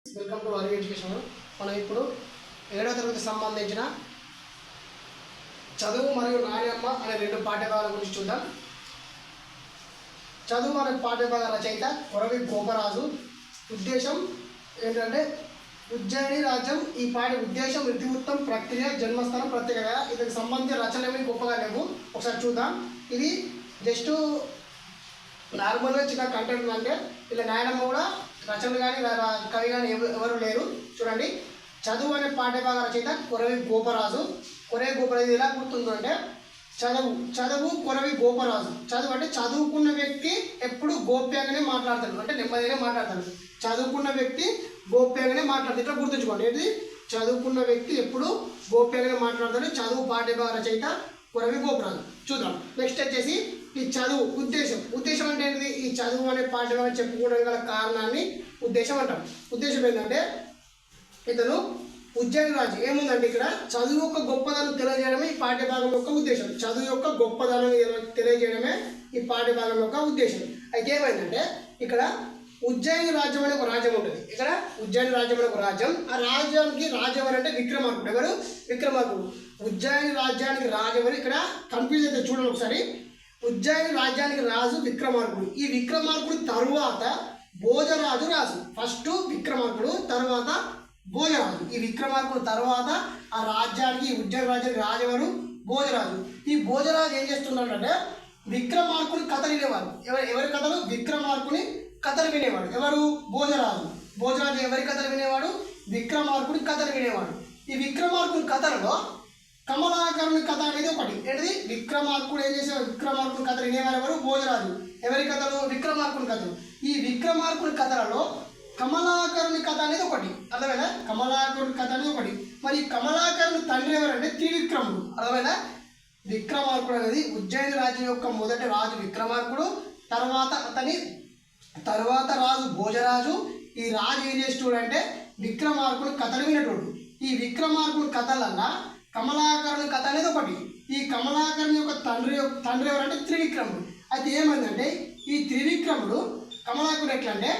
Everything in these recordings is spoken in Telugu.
వెల్కమ్ టు వారి ఎడ్యుకేషన్. మనం ఇప్పుడు 7వ తరగతికి సంబంధించిన చదువు మరియు నాయనమ్మ అనే రెండు పాఠ్యభాగాల గురించి చూద్దాం. చదువు అనే పాఠ్యభాగ రచయిత కొరవి గోపరాజు. ఉద్దేశం ఏంటంటే ఉజ్జయిని రాజ్యం. ఈ పాఠ ఉద్దేశం, ఇతివృత్తం, ప్రక్రియ, జన్మస్థానం, ప్రత్యేకత. ఇతనికి సంబంధించిన రచనలు ఏమి గొప్పగా లేవు. ఒకసారి చూద్దాం. ఇది జస్ట్ నార్మల్గా చిన్న కంటెంట్ అంటే ఇలా నాయనమ్మ కూడా రచనలు కానీ కవి కానీ ఎవరు లేరు. చూడండి, చదువు అనే పాఠ్యభాగ రచయిత కొరవి గోపరాజు. కొరవి గోపరాజు ఎలా గుర్తుందంటే చదువు కొరవి గోపరాజు. చదువు అంటే చదువుకున్న వ్యక్తి ఎప్పుడు గోప్యంగానే మాట్లాడతాడు, అంటే నెమ్మదిగానే మాట్లాడతాడు. చదువుకున్న వ్యక్తి గోప్యంగానే మాట్లాడతాడు. ఇట్లా గుర్తుంచుకోండి. ఏంటి? చదువుకున్న వ్యక్తి ఎప్పుడు గోప్యంగానే మాట్లాడతాడు. చదువు పాఠ్యభాగ రచయిత కొరవి గోపరాజు. చూద్దాం. నెక్స్ట్ వచ్చేసి ఈ చదువు ఉద్దేశం అంటే ఏంటిది? ఈ చదువు అనే పాఠ్యభాగం చెప్పుకోవడం గల కారణాన్ని ఉద్దేశం అంటాం. ఉద్దేశం ఏంటంటే ఇతను ఉజ్జయిని రాజు. ఏముందంటే ఇక్కడ చదువు యొక్క గొప్పదనం తెలియజేయడమే ఈ పాఠ్యభాగం యొక్క ఉద్దేశం. చదువు యొక్క గొప్పదనం తెలియజేయడమే ఈ పాఠ్యభాగం యొక్క ఉద్దేశం. అయితే ఏమైందంటే ఇక్కడ ఉజ్జయిని రాజ్యం అనే ఒక రాజ్యం ఉంటుంది. ఇక్కడ ఉజ్జయిని రాజ్యం అనే ఒక రాజ్యం. ఆ రాజ్యానికి రాజవరి అంటే విక్రమార్కుడు. ఎవరు? విక్రమార్కుడు. ఉజ్జయిని రాజ్యానికి రాజవరి. ఇక్కడ కన్ఫ్యూజ్ అయితే చూడండి ఒకసారి. ఉజ్జయిని రాజ్యానికి రాజు విక్రమార్కుడు. ఈ విక్రమార్కుడు తరువాత భోజరాజు రాజు. ఫస్ట్ విక్రమార్కుడు, తర్వాత భోజరాజు. ఈ విక్రమార్కుడు తర్వాత ఆ రాజ్యానికి, ఉజ్జయిని రాజ్యానికి రాజవరు భోజరాజు. ఈ భోజరాజు ఏం చేస్తున్నాడంటే విక్రమార్కుని కథలు వినేవాడు. ఎవరి కథలు? విక్రమార్కుని కథలు వినేవాడు. ఎవరు? భోజరాజు. భోజరాజు ఎవరి కథలు వినేవాడు? విక్రమార్కుని కథలు వినేవాడు. ఈ విక్రమార్కుని కథలలో కమలాకరుని కథ అనేది ఒకటి. ఏంటిది? విక్రమార్కుడు ఏం చేసేవాడు? విక్రమార్కుని కథలు వినేవారు. ఎవరు? భోజరాజు. ఎవరి కథలు? విక్రమార్కుని కథలు. ఈ విక్రమార్కుని కథలలో కమలాకరుని కథ అనేది ఒకటి. అర్థమైనా? కమలాకరుని కథ అనేది ఒకటి. మరి కమలాకరుని తండ్రి ఎవరంటే త్రివిక్రముడు. అర్థమైనా? విక్రమార్కుడు అనేది ఉజ్జయిని రాజ్యం యొక్క మొదటి రాజు విక్రమార్కుడు. తర్వాత రాజు భోజరాజు. ఈ రాజు ఏం చేసేటోడు అంటే విక్రమార్కుడు కథలు వినేటోడు. ఈ విక్రమార్కుడు కథలన్నా కమలాకరుని కథ అనేది ఒకటి. ఈ కమలాకరుని యొక్క తండ్రి ఎవరంటే త్రివిక్రముడు. అయితే ఏమైందంటే ఈ త్రివిక్రముడు కమలాకరుడు ఎట్లా అంటే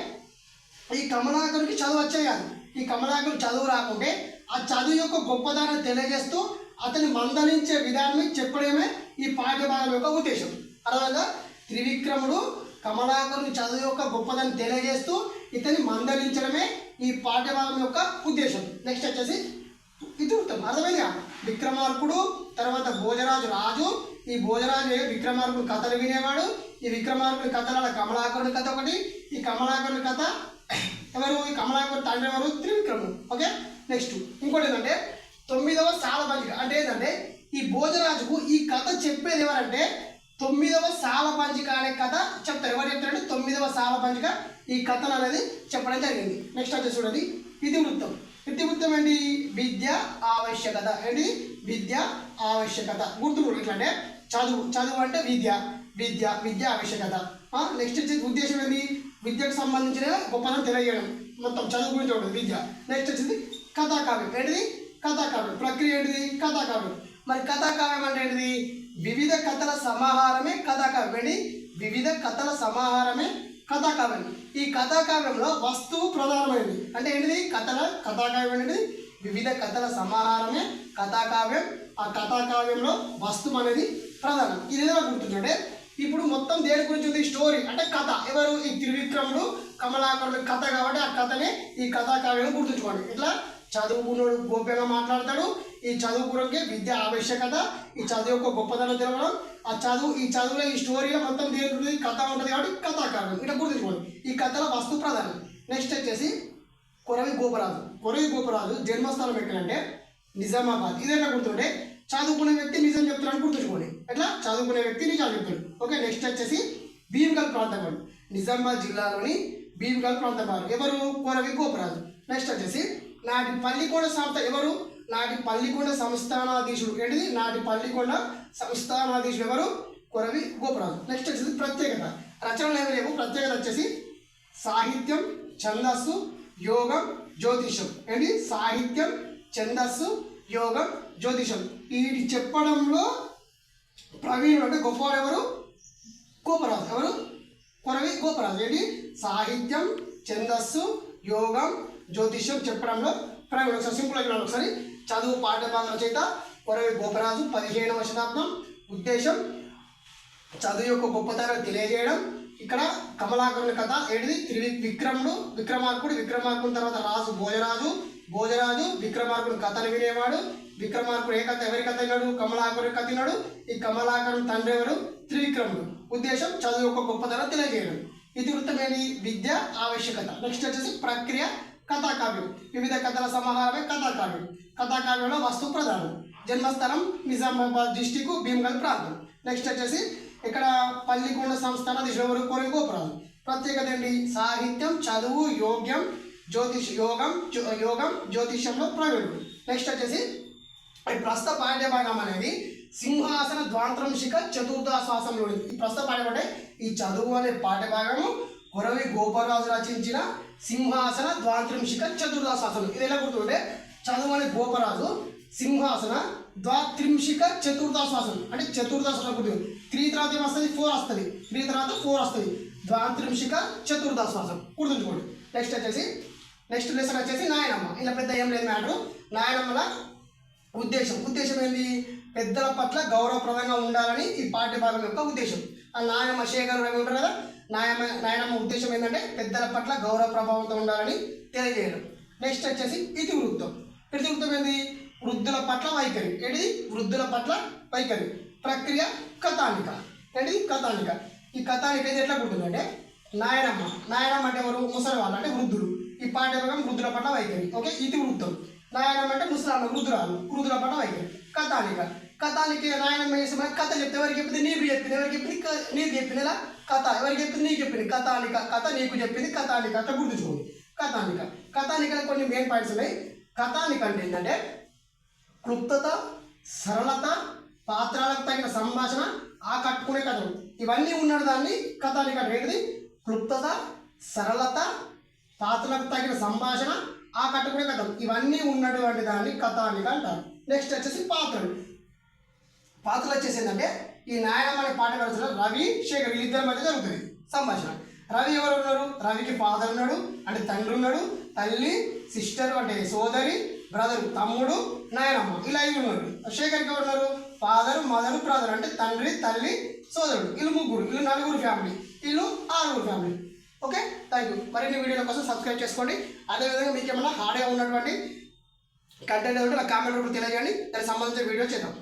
ఈ కమలాకరునికి చదువు వచ్చే కాదు. ఈ కమలాకరుడు చదువు రాకుంటే ఆ చదువు యొక్క గొప్పదాన్ని తెలియజేస్తూ అతని మందలించే విధానాన్ని చెప్పడమే ఈ పాఠ్యభాగం యొక్క ఉద్దేశం. అర్థంగా త్రివిక్రముడు కమలాకరుని చదువు యొక్క గొప్పదాన్ని తెలియజేస్తూ ఇతన్ని మందలించడమే ఈ పాఠ్యభాగం యొక్క ఉద్దేశం. నెక్స్ట్ వచ్చేసి ఇతివృత్తం. అర్థమైందిగా? విక్రమార్కుడు, తర్వాత భోజరాజు రాజు. ఈ భోజరాజు విక్రమార్కుడు కథలు వినేవాడు. ఈ విక్రమార్కుడి కథల కమలాకరుని కథ ఒకటి. ఈ కమలాకరుని కథ ఎవరు? ఈ కమలాకరుని తండ్రి ఎవరు? త్రివిక్రముడు. ఓకే. నెక్స్ట్ ఇంకోటి ఏంటంటే 9వ సాలపంచిక. అంటే ఏంటంటే ఈ భోజరాజుకు ఈ కథ చెప్పేది ఎవరంటే 9వ సాలపంచిక అనే కథ చెప్తారు. ఎవరు చెప్తారంటే 9వ సాలపంచిక ఈ కథను అనేది చెప్పడం జరిగింది. నెక్స్ట్ వచ్చేసి చూడండి ఇతివృత్తం. ఇతివృత్తం ఏంటి? విద్య ఆవశ్యకత. ఏంటి? విద్య ఆవశ్యకత. గుర్తులు ఇట్లా అంటే చదువు అంటే విద్య ఆవశ్యకత. నెక్స్ట్ వచ్చేసి ఉద్దేశం ఏంటి? విద్యకు సంబంధించిన గొప్పదనం తెలియజేయడం. మొత్తం చదువు గురించి ఉంటుంది విద్య. నెక్స్ట్ వచ్చేసి కథాకావ్యం. ఏంటిది? కథాకావ్యం. ప్రక్రియ ఏంటిది? కథాకావ్యం. మరి కథాకావ్యం అంటే ఏంటిది? వివిధ కథల సమాహారమే కథాకావ్యం. ఏంటి? వివిధ కథల సమాహారమే కథాకావ్యం. ఈ కథాకావ్యంలో వస్తువు ప్రధానమైనది. అంటే ఏంటిది? కథాకావ్యం అనేది వివిధ కథల సమాహారమే కథాకావ్యం. ఆ కథాకావ్యంలో వస్తువు అనేది ప్రధానం. ఇది ఏదో గుర్తుంటే ఇప్పుడు మొత్తం దేని గురించి ఉంది? స్టోరీ అంటే కథ. ఎవరు? ఈ త్రివిక్రముడు కమలాకరుడు కథ కాబట్టి ఆ కథనే ఈ కథాకావ్యం గుర్తుంచుకోండి. ఇట్లా చదువుకున్నాడు గోప్యంగా మాట్లాడతాడు. ఈ చదువుకున్నకి విద్య ఆవశ్యకత. ఈ చదువు యొక్క గొప్పదనం తెలవడం. ఈ చదువులో ఈ స్టోరీలో మొత్తం దేని కథ ఉంటుంది కాబట్టి కథాకావ్యం. ఇట్లా గుర్తుంచుకోండి. ఈ కథల వస్తు ప్రధానం. నెక్స్ట్ వచ్చేసి కొరవి గోపరాజు జన్మస్థానం ఎక్కడంటే నిజామాబాద్. ఇదేనా గుర్తుంటే చదువుకునే వ్యక్తి నిజం చెప్తాడని గుర్తుంచుకోండి. ఎట్లా? చదువుకునే వ్యక్తి నిజాలు చెప్తాడు. ఓకే. నెక్స్ట్ వచ్చేసి భీమ్గల్ ప్రాంతం వాడు. నిజామాబాద్ జిల్లాలోని భీమ్గల్ ప్రాంతం వారు. ఎవరు? కొరవి గోపరాజు. నెక్స్ట్ వచ్చేసి నాటి పల్లికొండ సంస్థ. ఎవరు? నాటి పల్లికొండ సంస్థానాధీశుడు. ఏంటిది? నాటి పల్లికొండ సంస్థానాధీశుడు ఎవరు? కొరవి గోపరాజు. నెక్స్ట్ వచ్చేసి ప్రత్యేకత. రచనలు ఏమి లేవు. ప్రత్యేకత వచ్చేసి సాహిత్యం, ఛందస్సు, యోగం, జ్యోతిషం. ఏంటి? సాహిత్యం, ఛందస్సు, యోగం, జ్యోతిషం. వీటి చెప్పడంలో ప్రవీణుడు అంటే గొప్పవాడు ఎవరు? గోపరాజు. ఎవరు? కొరవి గోపరాజు. ఏంటి? సాహిత్యం, ఛందస్సు, యోగం జ్యోతిష్యం చెప్పడంలో ప్రవీణుడు. ఒకసారి సింపుల్గా చూడాలి. ఒకసారి చదువు పాఠ్యభాగం రచయిత కొరవి గోపరాజు 15వ శతాబ్దం. ఉద్దేశం చదువు యొక్క గొప్పతనం తెలియజేయడం. ఇక్కడ కమలాకరుని కథ ఏంటిది విక్రమార్కుని తర్వాత రాజు భోజరాజు విక్రమార్కుని కథను వినేవాడు. విక్రమార్కుడు ఏ కథ ఎవరి కథ విన్నాడు? కమలాకరుని కథ విన్నాడు. ఈ కమలాకరుని తండ్రి ఎవరు? త్రివిక్రముడు. ఉద్దేశం చదువు యొక్క గొప్పతనం తెలియజేయడం. ఇతివృత్తమేది విద్య ఆవశ్యకత. నెక్స్ట్ వచ్చేసి ప్రక్రియ కథాకావ్యం. వివిధ కథల సమాహారమే కథాకావ్యం. కథాకావ్యంలో వస్తు ప్రధానం. జన్మస్థలం నిజామాబాద్ డిస్టిక్ భీమగల్ ప్రాంతం. నెక్స్ట్ వచ్చేసి ఇక్కడ పల్లికొండ సంస్థాన దిశవరు కోరి గోపురాలు. ప్రత్యేకత ఏంటి? సాహిత్యం, చదువు, యోగం జ్యోతిష్యంలో ప్రవీణుడు. నెక్స్ట్ వచ్చేసి ప్రస్తుత పాఠ్యభాగం అనేది సింహాసన ద్వాంత్రంశిక చతుర్థాశ్వాసంలో ఉంది. ఈ ప్రస్తుత పాఠ్యభాగం అంటే ఈ చదువు అనే పాఠ్యభాగము కొరవి గోపరాజు రచించిన సింహాసన ద్వాంత్రింశిక చతుర్థాశ్వాసం. ఇది ఎలా గుర్తుంటే చదువు అనే గోపరాజు సింహాసన ద్వాత్రింశిక చతుర్థాశ్వాసం అంటే చతుర్థాశ్వాసం గుర్తు. 3 తర్వాత ఏమొస్తుంది? 4 వస్తుంది. 3 తర్వాత 4 వస్తుంది. ద్వాంత్రింశిక చతుర్థాశ్వాసం గుర్తుంచుకోండి. నెక్స్ట్ లెసన్ వచ్చేసి నాయనమ్మ. ఇలా పెద్ద ఏం లేదు మ్యాటర్. నాయనమ్మల ఉద్దేశం ఏంటి? పెద్దల పట్ల గౌరవప్రదంగా ఉండాలని ఈ పాఠ్యభాగం యొక్క ఉద్దేశం. ఆ నాయనమ్మ శేఖర్ రవి ఉంటారు కదా, నాయనమ్మ ఉద్దేశం ఏంటంటే పెద్దల పట్ల గౌరవ ప్రభావంతో ఉండాలని తెలియజేయడం. నెక్స్ట్ వచ్చేసి ఇతివృత్తం ఏంటి? వృద్ధుల పట్ల వైఖరి. ఏంటి? వృద్ధుల పట్ల వైఖరి. ప్రక్రియ కథానిక. ఏంటి? కథానిక. ఈ కథానిక అయితే ఎట్లా గుర్తుందంటే నాయనమ్మ అంటే ఎవరు? ముసలి వాళ్ళు అంటే వృద్ధులు. ఈ పాఠ్యభాగం వృద్ధుల పట్ల వైఖరి. ఓకే, ఇతివృత్తం. నాయనమ్మ అంటే ముసలాళ్ళు వృద్ధుల పట్ల వైఖరి. కథానిక నాయనమ్మ చేసి కథ చెప్తే ఎవరికి చెప్పింది? నీకు చెప్పింది. ఎవరికి చెప్పింది? నీకు చెప్పింది. ఇలా కథ ఎవరికి చెప్పింది? నీకు చెప్పింది. కథానిక కథ నీకు చెప్పింది. కథానిక అట్లా గుర్తుంచుకోండి. కథానికలో కొన్ని మెయిన్ పాయింట్స్ ఉన్నాయి. కథానిక అంటే ఏంటంటే క్లుప్తత, సరళత, పాత్రలకు తగిన సంభాషణ, ఆకట్టుకునే కథలు ఇవన్నీ ఉన్నాడు. దాన్ని కథానిక అంటే ఏంటిది? క్లుప్తత, సరళత, పాత్రలకు తగిన సంభాషణ, ఆకట్టుకునే కథలు ఇవన్నీ ఉన్నటువంటి దాన్ని కథానిక అంటారు. నెక్స్ట్ వచ్చేసి పాత్రలు వచ్చేసి ఏంటంటే ఈ నాయనమ్మ అనే పాట రచన రవి శేఖర్ వీళ్ళిద్దరి మధ్య జరుగుతుంది సంభాషణ. రవి ఎవరు ఉన్నారు? రవికి ఫాదర్ ఉన్నాడు అంటే తండ్రి ఉన్నాడు, తల్లి సిస్టర్ అంటే సోదరి, బ్రదరు తమ్ముడు, నాయనమ్మ ఇలా ఇవి ఉన్నారు. శేఖర్కి ఎవరు ఉన్నారు? ఫాదర్, మదర్, బ్రదర్ అంటే తండ్రి, తల్లి, సోదరుడు. వీళ్ళు 3, వీళ్ళు 4 ఫ్యామిలీ, వీళ్ళు 6 ఫ్యామిలీ. Okay, thank you. మరిన్ని వీడియోల కోసం సబ్స్క్రైబ్ చేసుకోండి. అదేవిధంగా మీకు ఏమైనా హార్డ్గా ఉన్నటువంటి కంటెంట్ ఉంటే నాకు కామెంట్ రూపంలో తెలియజేయండి. దానికి సంబంధించిన వీడియో చేద్దాం.